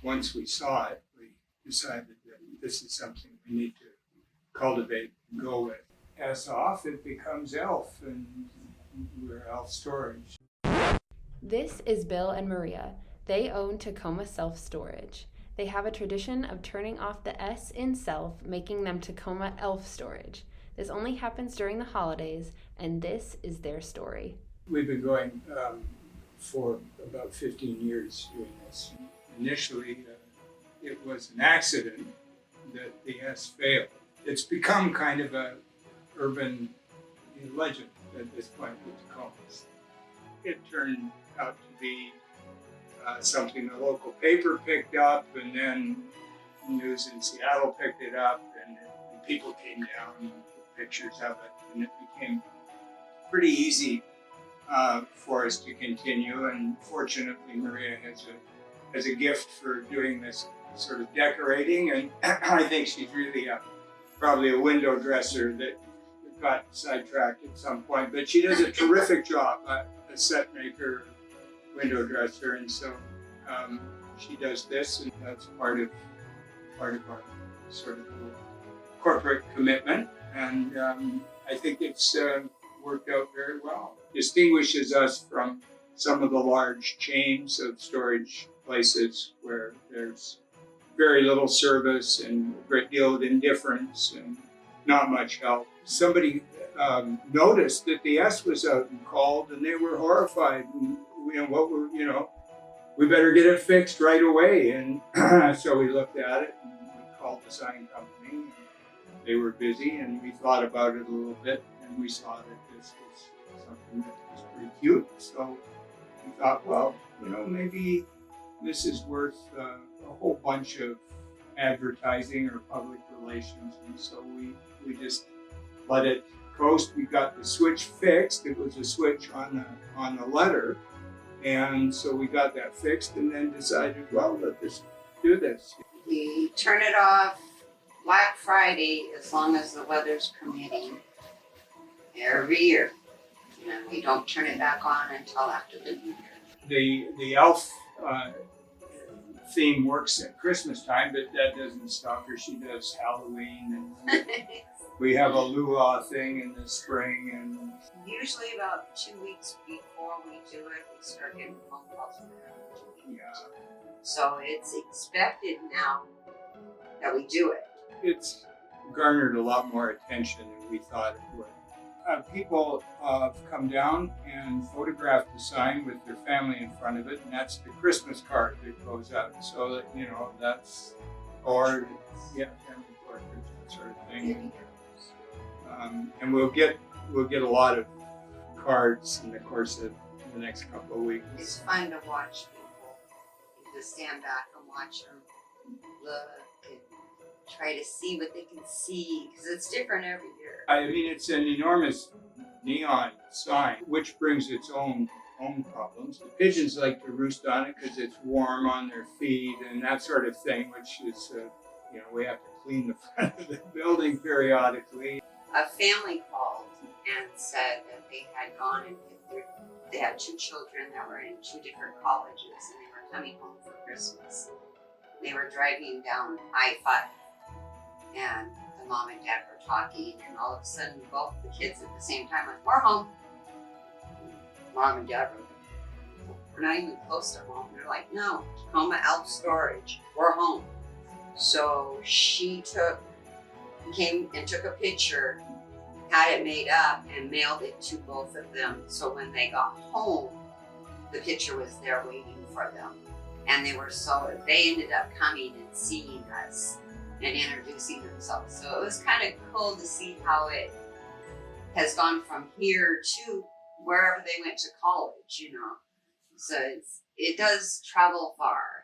once we saw it, we decided that this is something we need to cultivate and go with. As off, it becomes Elf, and we're Elf Storage. This is Bill and Maria. They own Tacoma Self Storage. They have a tradition of turning off the S in self, making them Tacoma Elf Storage. This only happens during the holidays, and this is their story. We've been going for about 15 years doing this. Initially, it was an accident that the S failed. It's become kind of a urban legend at this point with Tacomas. It turned out to be something the local paper picked up, and then news in Seattle picked it up, and people came down and took pictures of it, and it became pretty easy for us to continue. And fortunately, Maria has a gift for doing this sort of decorating, and I think she's really probably a window dresser that got sidetracked at some point, but she does a terrific job, a set maker, window dresser, and so she does this, and that's part of our sort of corporate commitment, and I think it's worked out very well. Distinguishes us from some of the large chains of storage places where there's very little service and a great deal of indifference and not much help. Somebody noticed that the S was out and called, and they were horrified. And, we better get it fixed right away. And so we looked at it and we called the sign company. And they were busy, and we thought about it a little bit, and we saw that this was something that was pretty cute. So we thought, well, maybe this is worth a whole bunch of advertising or public relations, and so we just let it coast. We got the switch fixed. It was a switch on the letter, and so we got that fixed, and then decided, well, let's do this. We turn it off Black Friday as long as the weather's permitting every year, and we don't turn it back on until after the New Year. The elf theme works at Christmas time, but that doesn't stop her. She does Halloween, and we have a luau thing in the spring, and Usually about 2 weeks before we do it, we start getting phone calls from them. yeah, So it's expected now that we do it. it's garnered a lot more attention than we thought it would. People have come down and photographed the sign with their family in front of it, and that's the Christmas card that goes out. So that that's, or family portraits, that sort of thing. And we'll get a lot of cards in the course of the next couple of weeks. It's fun to watch people. You just stand back and watch them look and try to see what they can see, because it's different every year. I mean, it's an enormous neon sign, which brings its own problems. The pigeons like to roost on it because it's warm on their feet and that sort of thing, which is, we have to clean the front of the building periodically. A family called and said that they had gone and they had 2 children that were in 2 different colleges, and they were coming home for Christmas. They were driving down I-5, and the mom and dad were talking, and all of a sudden both the kids at the same time went, "We're home." Mom and dad were like, "We're not even close to home." They're like, "No, Tacoma Elf Storage, we're home." So she came and took a picture, had it made up, and mailed it to both of them. So when they got home, the picture was there waiting for them. And they ended up coming and seeing us and introducing themselves. So it was kind of cool to see how it has gone from here to wherever they went to college, So it does travel far.